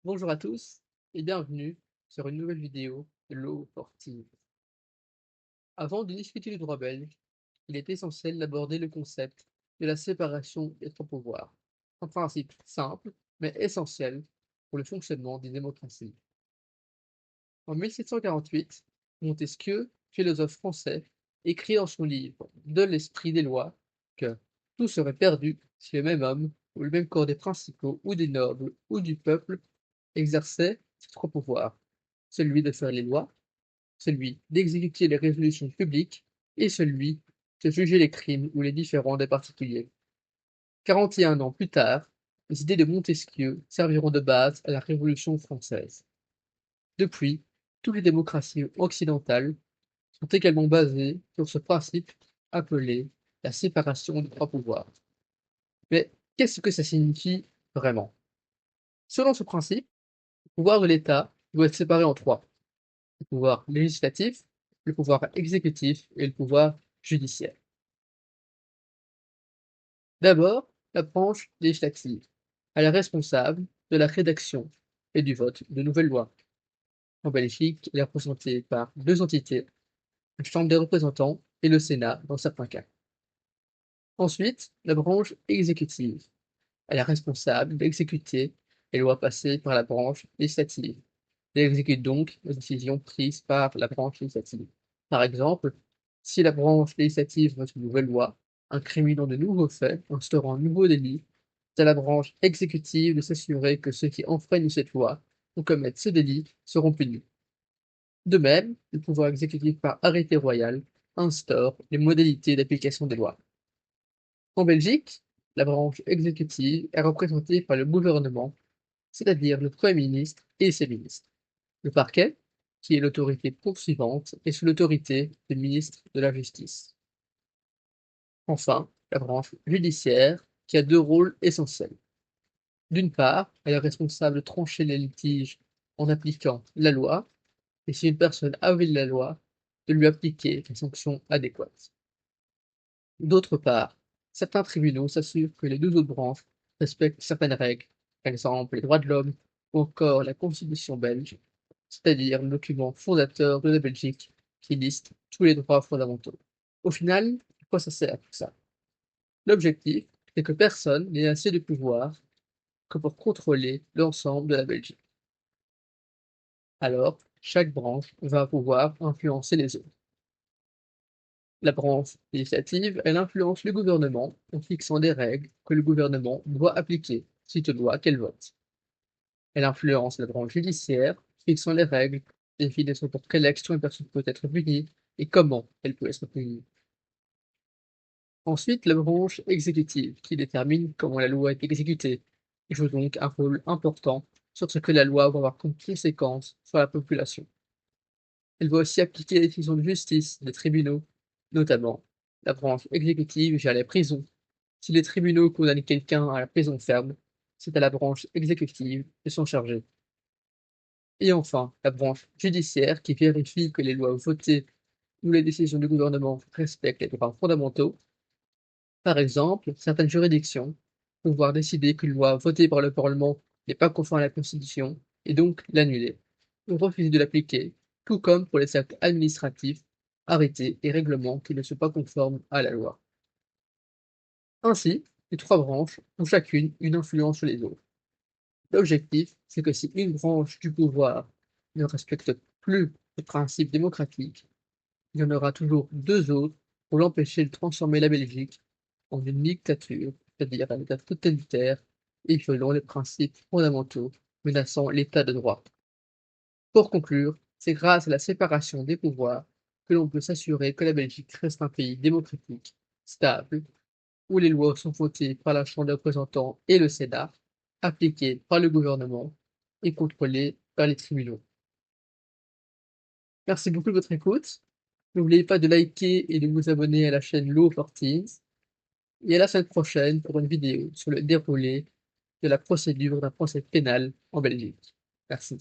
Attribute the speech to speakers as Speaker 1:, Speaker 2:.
Speaker 1: Bonjour à tous et bienvenue sur une nouvelle vidéo de l'eau sportive. Avant de discuter du droit belge, il est essentiel d'aborder le concept de la séparation des trois pouvoirs, un principe simple mais essentiel pour le fonctionnement des démocraties. En 1748, Montesquieu, philosophe français, écrit dans son livre De l'esprit des lois que tout serait perdu si le même homme, ou le même corps des principaux ou des nobles ou du peuple exerçait ces trois pouvoirs, celui de faire les lois, celui d'exécuter les résolutions publiques et celui de juger les crimes ou les différends des particuliers. 41 ans plus tard, les idées de Montesquieu serviront de base à la Révolution française. Depuis, toutes les démocraties occidentales sont également basées sur ce principe appelé la séparation des trois pouvoirs. Mais qu'est-ce que ça signifie vraiment? Selon ce principe, le pouvoir de l'État doit être séparé en trois: le pouvoir législatif, le pouvoir exécutif et le pouvoir judiciaire. D'abord, la branche législative. Elle est responsable de la rédaction et du vote de nouvelles lois. En Belgique, elle est représentée par deux entités, la Chambre des représentants et le Sénat dans certains cas. Ensuite, la branche exécutive. Elle est responsable d'exécuter les lois passées par la branche législative. Elle exécute donc les décisions prises par la branche législative. Par exemple, si la branche législative vote une nouvelle loi, incriminant de nouveaux faits, instaurant un nouveau délit, c'est à la branche exécutive de s'assurer que ceux qui enfreignent cette loi ou commettent ce délit seront punis. De même, le pouvoir exécutif par arrêté royal instaure les modalités d'application des lois. En Belgique, la branche exécutive est représentée par le gouvernement, c'est-à-dire le Premier ministre et ses ministres. Le parquet, qui est l'autorité poursuivante, est sous l'autorité du ministre de la Justice. Enfin, la branche judiciaire, qui a deux rôles essentiels. D'une part, elle est responsable de trancher les litiges en appliquant la loi, et si une personne a violé la loi, de lui appliquer les sanctions adéquates. D'autre part, certains tribunaux s'assurent que les deux autres branches respectent certaines règles, par exemple les droits de l'homme ou encore la Constitution belge, c'est-à-dire le document fondateur de la Belgique qui liste tous les droits fondamentaux. Au final, à quoi ça sert tout ça? L'objectif est que personne n'ait assez de pouvoir que pour contrôler l'ensemble de la Belgique. Alors, chaque branche va pouvoir influencer les autres. La branche législative, elle influence le gouvernement en fixant des règles que le gouvernement doit appliquer suite aux lois qu'elle vote. Elle influence la branche judiciaire, fixant les règles définissant pour quelle action une personne peut être punie et comment elle peut être punie. Ensuite, la branche exécutive, qui détermine comment la loi est exécutée, et joue donc un rôle important sur ce que la loi va avoir comme conséquence sur la population. Elle va aussi appliquer les décisions de justice des tribunaux, notamment la branche exécutive gère les prisons. Si les tribunaux condamnent quelqu'un à la prison ferme, c'est à la branche exécutive de s'en charger. Et enfin, la branche judiciaire qui vérifie que les lois votées ou les décisions du gouvernement respectent les droits fondamentaux. Par exemple, certaines juridictions vont pouvoir décider qu'une loi votée par le Parlement n'est pas conforme à la Constitution et donc l'annuler ou refuser de l'appliquer, tout comme pour les actes administratifs, arrêtés et règlements qui ne sont pas conformes à la loi. Ainsi, les trois branches ont chacune une influence sur les autres. L'objectif, c'est que si une branche du pouvoir ne respecte plus les principes démocratiques, il y en aura toujours deux autres pour l'empêcher de transformer la Belgique en une dictature, c'est-à-dire un État totalitaire et violant les principes fondamentaux menaçant l'État de droit. Pour conclure, c'est grâce à la séparation des pouvoirs que l'on peut s'assurer que la Belgique reste un pays démocratique, stable, où les lois sont votées par la Chambre des représentants et le Sénat, appliquées par le gouvernement et contrôlées par les tribunaux. Merci beaucoup de votre écoute. N'oubliez pas de liker et de vous abonner à la chaîne Law for Teens. Et à la semaine prochaine pour une vidéo sur le déroulé de la procédure d'un procès pénal en Belgique. Merci.